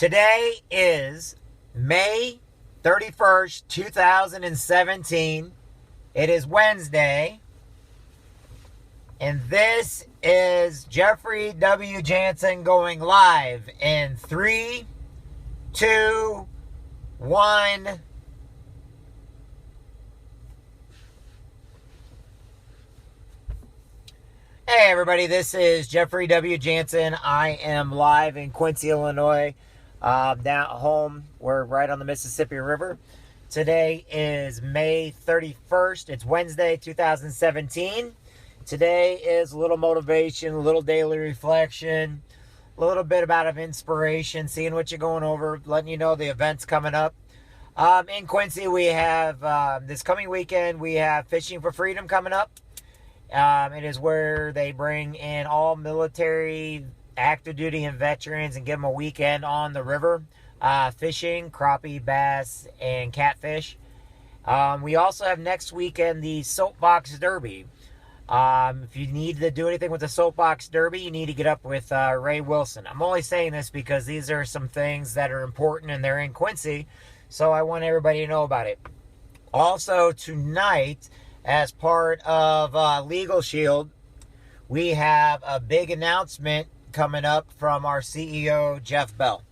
Today is May 31st, 2017. It is Wednesday. And this is Jeffrey W. Jansen going live in 3, 2, 1. Hey everybody, this is Jeffrey W. Jansen. I am live in Quincy, Illinois. Down at home. We're right on the Mississippi River. Today is May 31st. It's Wednesday, 2017. Today is a little motivation, a little daily reflection, a little bit of inspiration, seeing what you're going over, letting you know the events coming up. In Quincy, we have, this coming weekend, we have Fishing for Freedom coming up. It is where they bring in all military, active duty, and veterans and give them a weekend on the river, fishing, crappie, bass, and catfish. We also have next weekend the Soapbox Derby. If you need to do anything with the Soapbox Derby, you need to get up with Ray Wilson. I'm only saying this because these are some things that are important and they're in Quincy, so I want everybody to know about it. Also, tonight, as part of Legal Shield, we have a big announcement coming up from our CEO, Jeff Bell.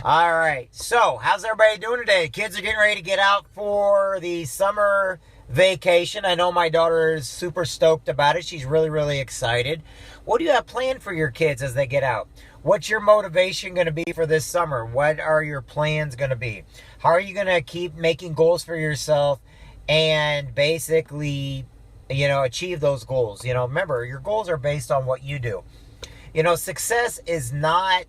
All right, so how's everybody doing today? Kids are getting ready to get out for the summer vacation. I know my daughter is super stoked about it. She's really, really excited. What do you have planned for your kids as they get out? What's your motivation going to be for this summer? What are your plans going to be? How are you going to keep making goals for yourself and basically, achieve those goals? Remember, your goals are based on what you do. Success is not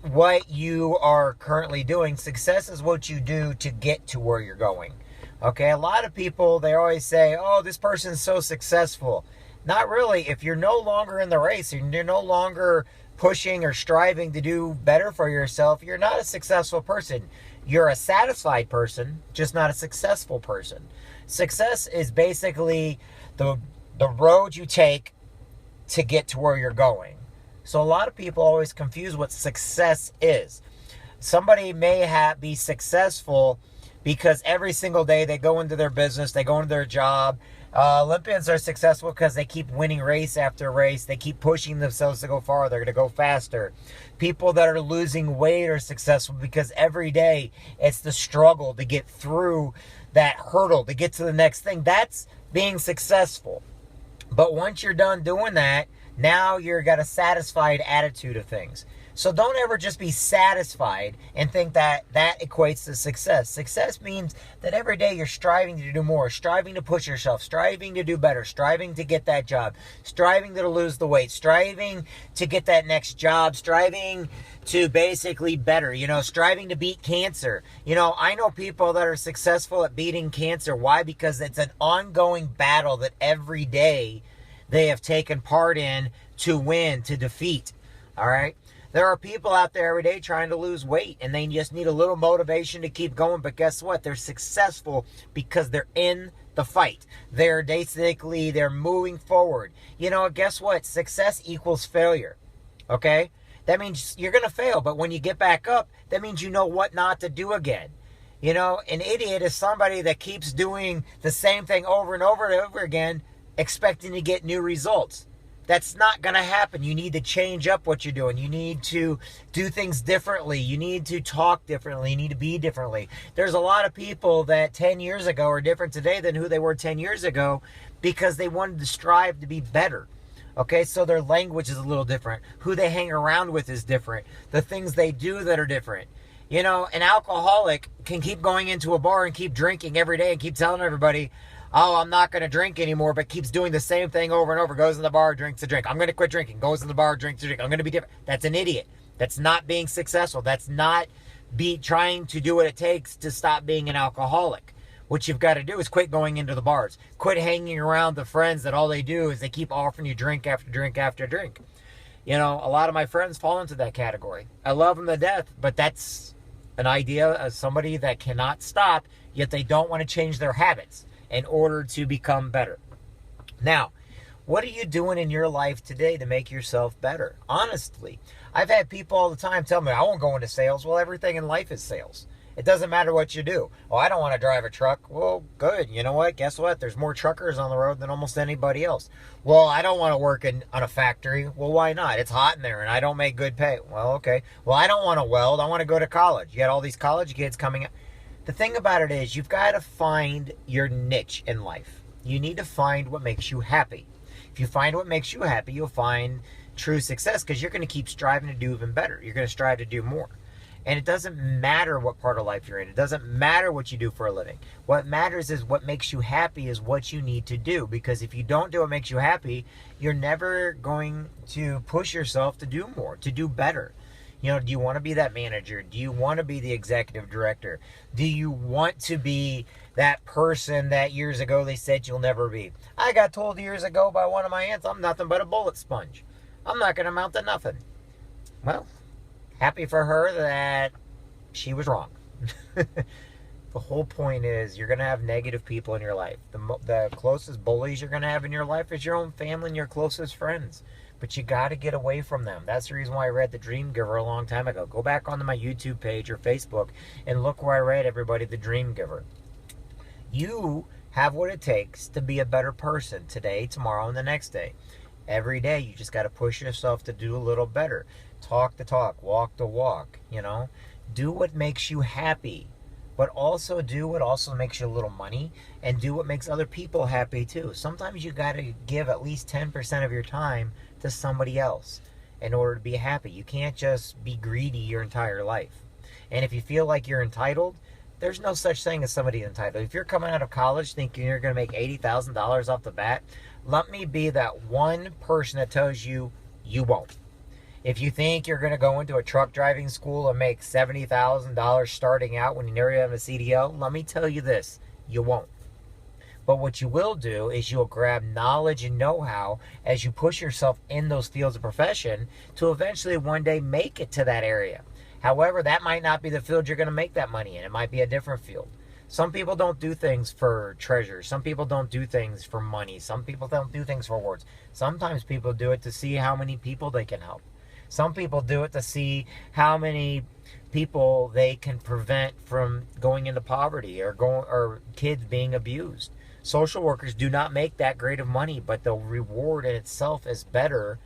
what you are currently doing. Success is what you do to get to where you're going. Okay, a lot of people, they always say, oh, this person's so successful. Not really. If you're no longer in the race and you're no longer pushing or striving to do better for yourself, you're not a successful person. You're a satisfied person, just not a successful person. Success is basically the road you take to get to where you're going. So a lot of people always confuse what success is. Somebody may be successful because every single day they go into their business, they go into their job. Olympians are successful because they keep winning race after race. They keep pushing themselves to go farther, to go faster. People that are losing weight are successful because every day it's the struggle to get through that hurdle, to get to the next thing. That's being successful. But once you're done doing that, now you've got a satisfied attitude of things. So don't ever just be satisfied and think that that equates to success. Success means that every day you're striving to do more, striving to push yourself, striving to do better, striving to get that job, striving to lose the weight, striving to get that next job, striving to basically better, striving to beat cancer. I know people that are successful at beating cancer. Why? Because it's an ongoing battle that every day they have taken part in to win, to defeat. All right? There are people out there every day trying to lose weight, and they just need a little motivation to keep going. But guess what? They're successful because they're in the fight. They're moving forward. Guess what? Success equals failure. Okay? That means you're going to fail, but when you get back up, that means you know what not to do again. An idiot is somebody that keeps doing the same thing over and over and over again, expecting to get new results. That's not going to happen. You need to change up what you're doing. You need to do things differently. You need to talk differently. You need to be differently. There's a lot of people that 10 years ago are different today than who they were 10 years ago because they wanted to strive to be better. Okay, so their language is a little different. Who they hang around with is different. The things they do that are different. An alcoholic can keep going into a bar and keep drinking every day and keep telling everybody, oh, I'm not going to drink anymore, but keeps doing the same thing over and over. Goes in the bar, drinks a drink. I'm going to quit drinking. Goes in the bar, drinks a drink. I'm going to be different. That's an idiot. That's not being successful. That's not trying to do what it takes to stop being an alcoholic. What you've got to do is quit going into the bars. Quit hanging around the friends that all they do is they keep offering you drink after drink after drink. A lot of my friends fall into that category. I love them to death, but that's an idea of somebody that cannot stop, yet they don't want to change their habits in order to become better. Now, What are you doing in your life today to make yourself better? Honestly, I've had people all the time tell me, I won't go into sales. Well, everything in life is sales. It doesn't matter what you do. Oh, I don't want to drive a truck. Well, good. You know what? Guess what? There's more truckers on the road than almost anybody else. Well, I don't want to work on a factory. Well, why not? It's hot in there and I don't make good pay. Well, okay. Well, I don't want to weld. I want to go to college. You got all these college kids coming. The thing about it is, you've got to find your niche in life. You need to find what makes you happy. If you find what makes you happy, you'll find true success, because you're going to keep striving to do even better. You're going to strive to do more. And it doesn't matter what part of life you're in. It doesn't matter what you do for a living. What matters is what makes you happy is what you need to do. Because if you don't do what makes you happy, you're never going to push yourself to do more, to do better. You know, do you want to be that manager? Do you want to be the executive director? Do you want to be that person that years ago they said you'll never be? I got told years ago by one of my aunts, I'm nothing but a bullet sponge. I'm not going to amount to nothing. Well, happy for her that she was wrong. The whole point is, you're going to have negative people in your life. The closest bullies you're going to have in your life is your own family and your closest friends. But you got to get away from them. That's the reason why I read The Dream Giver a long time ago. Go back onto my YouTube page or Facebook and look where I read, everybody, The Dream Giver. You have what it takes to be a better person today, tomorrow, and the next day. Every day, you just got to push yourself to do a little better. Talk the talk, walk the walk, you know. Do what makes you happy, but also do what also makes you a little money, and do what makes other people happy too. Sometimes you got to give at least 10% of your time to somebody else in order to be happy. You can't just be greedy your entire life. And if you feel like you're entitled, there's no such thing as somebody entitled. If you're coming out of college thinking you're going to make $80,000 off the bat, let me be that one person that tells you you won't. If you think you're going to go into a truck driving school and make $70,000 starting out when you never have a CDL, let me tell you this, you won't. But what you will do is you'll grab knowledge and know-how as you push yourself in those fields of profession to eventually one day make it to that area. However, that might not be the field you're going to make that money in. It might be a different field. Some people don't do things for treasure. Some people don't do things for money. Some people don't do things for awards. Sometimes people do it to see how many people they can help. Some people do it to see how many people they can prevent from going into poverty or kids being abused. Social workers do not make that great of money, but the reward in itself is better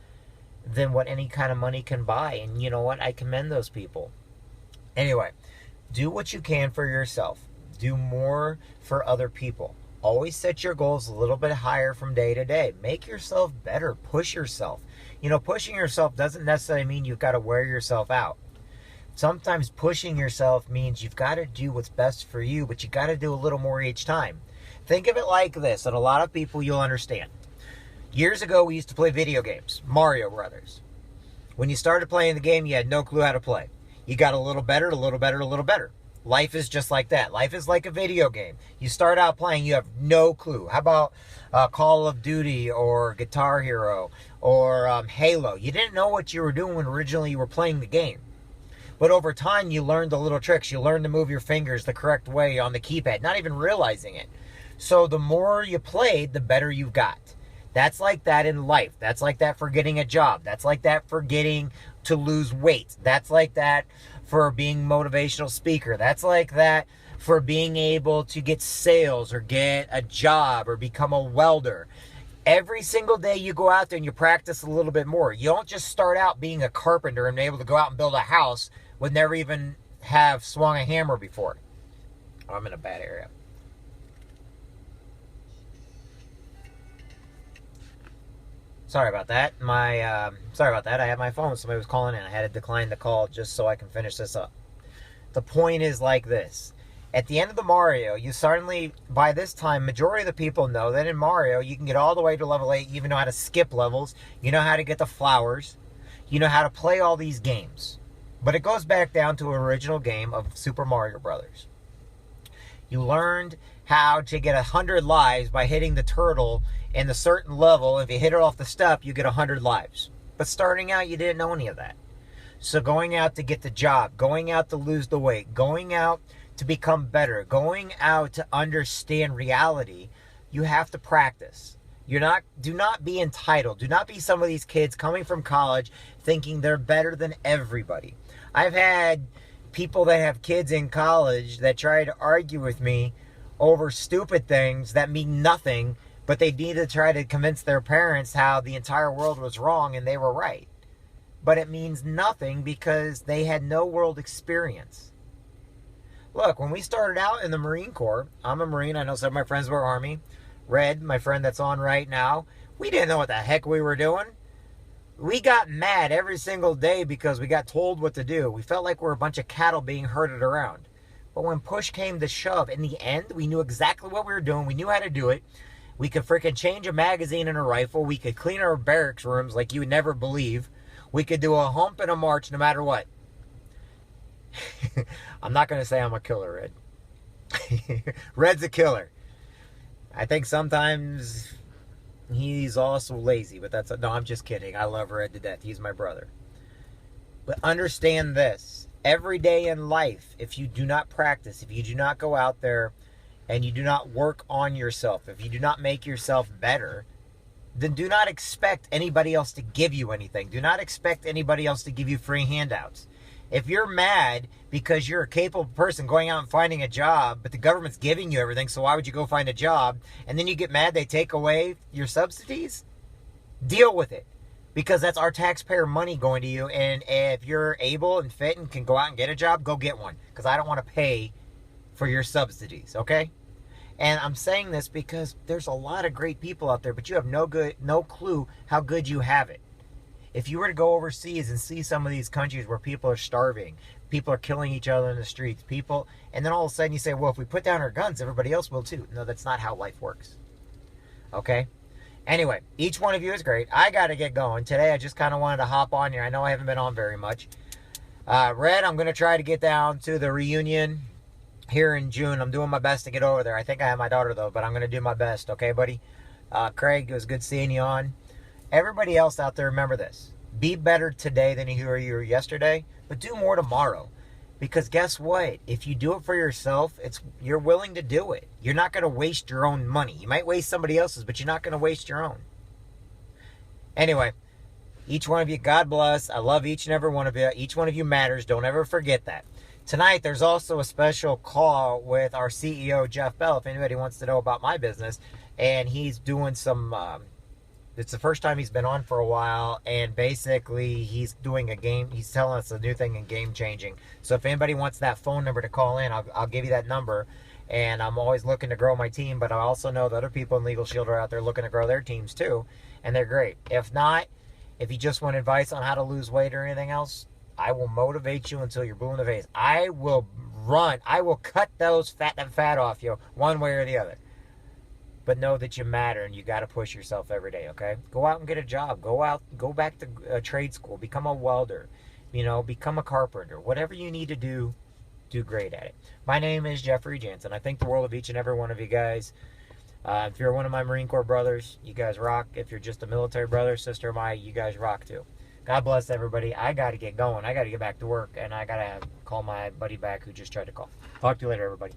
than what any kind of money can buy. And you know what? I commend those people. Anyway, do what you can for yourself. Do more for other people. Always set your goals a little bit higher from day to day. Make yourself better. Push yourself. You know, pushing yourself doesn't necessarily mean you've got to wear yourself out. Sometimes pushing yourself means you've got to do what's best for you, but you got to do a little more each time. Think of it like this, and a lot of people you'll understand. Years ago, we used to play video games, Mario Brothers. When you started playing the game, you had no clue how to play. You got a little better, a little better, a little better. Life is just like that. Life is like a video game. You start out playing, you have no clue. How about Call of Duty or Guitar Hero or Halo? You didn't know what you were doing when originally you were playing the game. But over time, you learned the little tricks. You learned to move your fingers the correct way on the keypad, not even realizing it. So the more you played, the better you got. That's like that in life. That's like that for getting a job. That's like that for getting to lose weight. That's like that for being a motivational speaker. That's like that for being able to get sales or get a job or become a welder. Every single day you go out there and you practice a little bit more. You don't just start out being a carpenter and able to go out and build a house with never even have swung a hammer before. Oh, I'm in a bad area. Sorry about that. Sorry about that. I had my phone. Somebody was calling in. I had to decline the call just so I can finish this up. The point is like this. At the end of the Mario, you certainly, by this time, majority of the people know that in Mario, you can get all the way to level 8. You even know how to skip levels. You know how to get the flowers. You know how to play all these games. But it goes back down to an original game of Super Mario Brothers. You learned how to get 100 lives by hitting the turtle in a certain level. If you hit it off the step, you get 100 lives. But starting out, you didn't know any of that. So going out to get the job, going out to lose the weight, going out to become better, going out to understand reality, you have to practice. Do not be entitled. Do not be some of these kids coming from college thinking they're better than everybody. I've had people that have kids in college that try to argue with me over stupid things that mean nothing, but they need to try to convince their parents how the entire world was wrong and they were right. But it means nothing because they had no world experience. Look, when we started out in the Marine Corps, I'm a Marine. I know some of my friends were Army. Red, my friend that's on right now, we didn't know what the heck we were doing. We got mad every single day because we got told what to do. We felt like we were a bunch of cattle being herded around. But when push came to shove, in the end, we knew exactly what we were doing. We knew how to do it. We could freaking change a magazine and a rifle. We could clean our barracks rooms like you would never believe. We could do a hump and a march no matter what. I'm not going to say I'm a killer, Red. Red's a killer. I think sometimes he's also lazy, but no, I'm just kidding. I love Red to death. He's my brother. But understand this. Every day in life, if you do not practice, if you do not go out there and you do not work on yourself, if you do not make yourself better, then do not expect anybody else to give you anything. Do not expect anybody else to give you free handouts. If you're mad because you're a capable person going out and finding a job, but the government's giving you everything, so why would you go find a job? And then you get mad they take away your subsidies? Deal with it. Because that's our taxpayer money going to you. And if you're able and fit and can go out and get a job, go get one. Because I don't want to pay for your subsidies, okay? And I'm saying this because there's a lot of great people out there, but you have no clue how good you have it. If you were to go overseas and see some of these countries where people are starving, people are killing each other in the streets, and then all of a sudden you say, well, if we put down our guns, everybody else will too. No, that's not how life works. Okay? Anyway, each one of you is great. I got to get going. Today I just kind of wanted to hop on here. I know I haven't been on very much. Red, I'm going to try to get down to the reunion here in June. I'm doing my best to get over there. I think I have my daughter though, but I'm going to do my best. Okay, buddy? Craig, it was good seeing you on. Everybody else out there, remember this. Be better today than you were yesterday, but do more tomorrow. Because guess what? If you do it for yourself, you're willing to do it. You're not going to waste your own money. You might waste somebody else's, but you're not going to waste your own. Anyway, each one of you, God bless. I love each and every one of you. Each one of you matters. Don't ever forget that. Tonight, there's also a special call with our CEO, Jeff Bell, if anybody wants to know about my business. And he's doing some... it's the first time he's been on for a while, and basically he's doing a game. He's telling us a new thing in Game Changing. So if anybody wants that phone number to call in, I'll give you that number. And I'm always looking to grow my team, but I also know that other people in Legal Shield are out there looking to grow their teams too, and they're great. If not, if you just want advice on how to lose weight or anything else, I will motivate you until you're blue in the face. I will cut that fat off you one way or the other. But know that you matter and you got to push yourself every day, okay? Go out and get a job. Go back to trade school. Become a welder. Become a carpenter. Whatever you need to do great at it. My name is Jeffrey Jansen. I think the world of each and every one of you guys. If you're one of my Marine Corps brothers, you guys rock. If you're just a military brother, sister of mine, you guys rock too. God bless everybody. I got to get going. I got to get back to work, and I got to call my buddy back who just tried to call. Talk to you later, everybody.